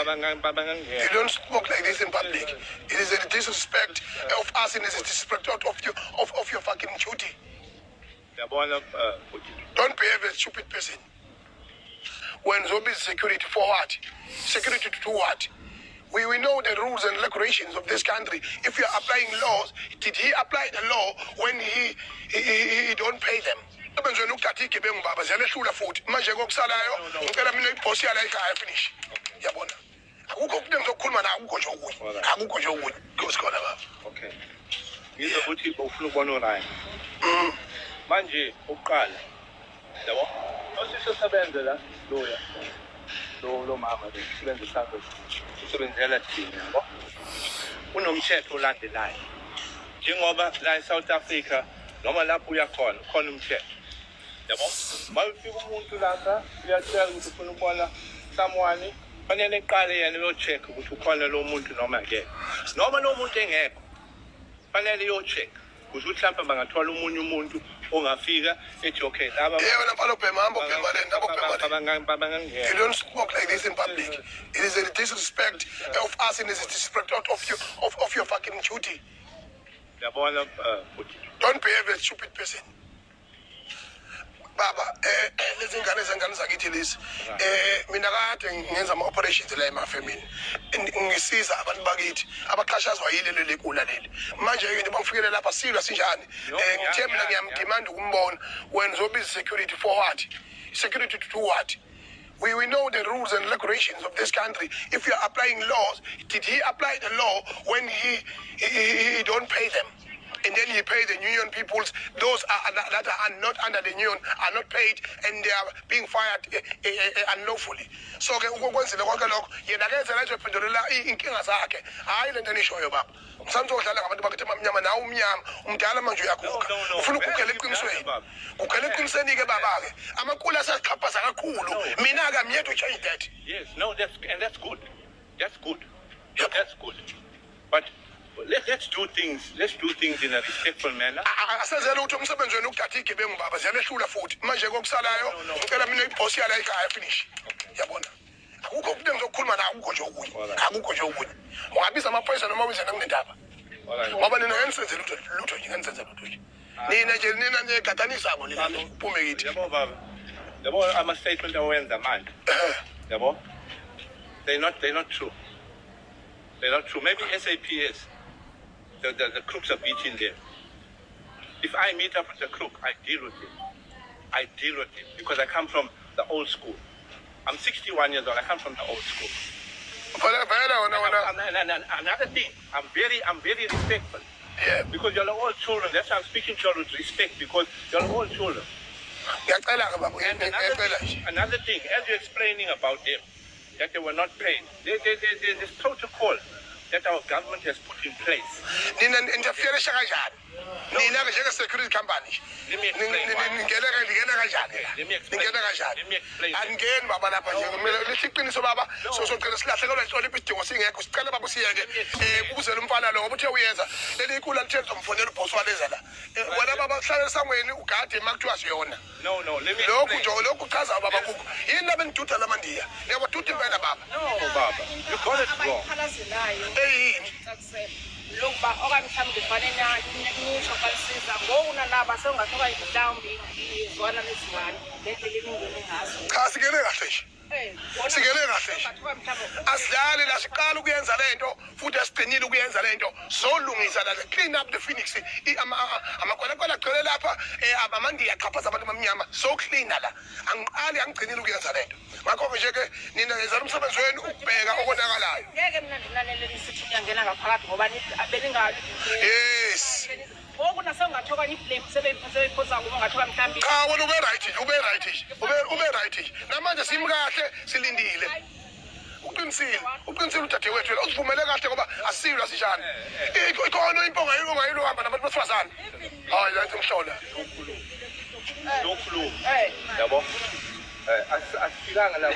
You don't smoke like this in public. It is a disrespect of us and it is a disrespect of your fucking duty. Don't behave as a stupid person. When Zobi is security for what? Security to do what? We know the rules and regulations of this country. If you're applying laws, did he apply the law when he don't pay them? Finish. Okay. Ngizokuthi ufuna ukubona orayi. Manje uqala. Yabo? Osisebenza la loya. Lo mama usebenza sakho. Usebenzela thina, yabo? Unomthetho olandelayo. Njengoba la eSouth Africa noma lapho uya khona umthetho. Yabo? Mawufika umuntu lapha uyatshela ukuthi ufuna ukubona someone fanele eqale yena uyo-check ukuthi ukhona lo muntu noma ngeke. Noma lo muntu engekho fanele uyo-check ukuthi mhlawumbe bangathola omunye umuntu ongafika ethi okay laba You don't smoke like this in public. It is a disrespect of us and it is a disrespect of your fucking duty. Yabona Don't behave as a stupid person. Baba, lezi ngane zakithi lezi. Mina kade ngenza ama operations la emafemini. Ngisiza abantu bakithi abaqhashazwa yilelo lekula leli. Manje ke bangifikelela lapha silwa sinjani. Ngithe mina ngiyamdemand ukumbona when Zobi security for what? Security to do what? We know the rules and regulations of this country. If you are applying laws, did he apply the law when he don't pay them? And then he paid the union peoples. Those that are not under the union are not paid, and they are being fired unlawfully. So ukwenzile konke lokho yena kenze la ephendula inkinga zakhe. Hayi lento enishoyo baba. Msamtho odlala ngabantu bakithi amnyama nawe umnyama umdala manje uyaguga. Ufuna ukugela eqinisweni. Kugela eqinisweni ke baba ke. Amakulu asaqhaphaza kakhulu. Mina ke I'm here to change that. Yes, no, that's good. That's good. Yep. That's good. But let's do things in a respectful manner. Asenzela ukuthi umsebenzi wenu ukuthatha igebengu baba ziyanehlula futhi manje kokusalayo ngicela mina iboss yala ekhaya finish yabona akukho ukuthi ngizokhuluma nawe akukho nje okunye ungabiza amaphoyisa noma wenzena kunendaba ngoba nina ngisenzela lutho nje ngisenzela lutho nje nina nje gadanisa ngo nina uphume kithi yabo baba yabo ama statement awenza manje yabo they're not true. Maybe SAPS the crooks are beating them. If I meet up with the crook, I deal with him because I come from the old school. I'm 61 years old. I come from the old school. Another thing, I'm very respectful. Yeah. Because you're all children. That's why I'm speaking to you with respect because you're all children. And another thing, as you're explaining about them, that they were not paid. There's protocol that our government has put in place. Nina interfere kanjani? Nina ke njenge security company. Ngingena kanjani? Angeni baba lapha nje. Kumele liqiniso baba. Socela silahlekelwe isole isidingo singekho. Sicela baba siyeke. Ukuzela umfana lo ngoba uthe uyenza. Leli ikula lithe umfonela uboss waleza la. Wena baba hlale samweni ugade makuthiwa siyona. No, let me lokhu nje lokhu chaza baba kukho. Yini labenduda lamandiya? Yabo duda impela baba. No baba. You got it wrong. Lokuba okanye mhlawumbe kufanele nisho kalisiza ngokunalaba sengathoka mhlawumbe izwana lesiwani lendlela elingene ngazo cha sikele kahle nje sikele kahle nje asidlale la siqala ukuyenza lento futhi asigcinile ukuyenza lento solungisa la clean up the Phoenix amakwala agcwele lapha amandi yaqhaphaza abantu bamnyama so clean la angiqali angigcinile ukuyenza lento ngakho nje ke nina yenza umsebenzi wenu ukubheka okonakalayo ngeke mina ndinanele lisithi uyangena ngaphakathi ngoba abelingali yes Okuna sengathoka iblame sebeyiphosa kuba ngathoka mhlambi cha wena ube right namanje simkahle silindile uqinisile uthathe wethu uzivumele kahle ngoba asiyilwa sishana ikhona imponga yilo hamba nabantu besifazana hayi la imhlola no clue yabo asifikanga la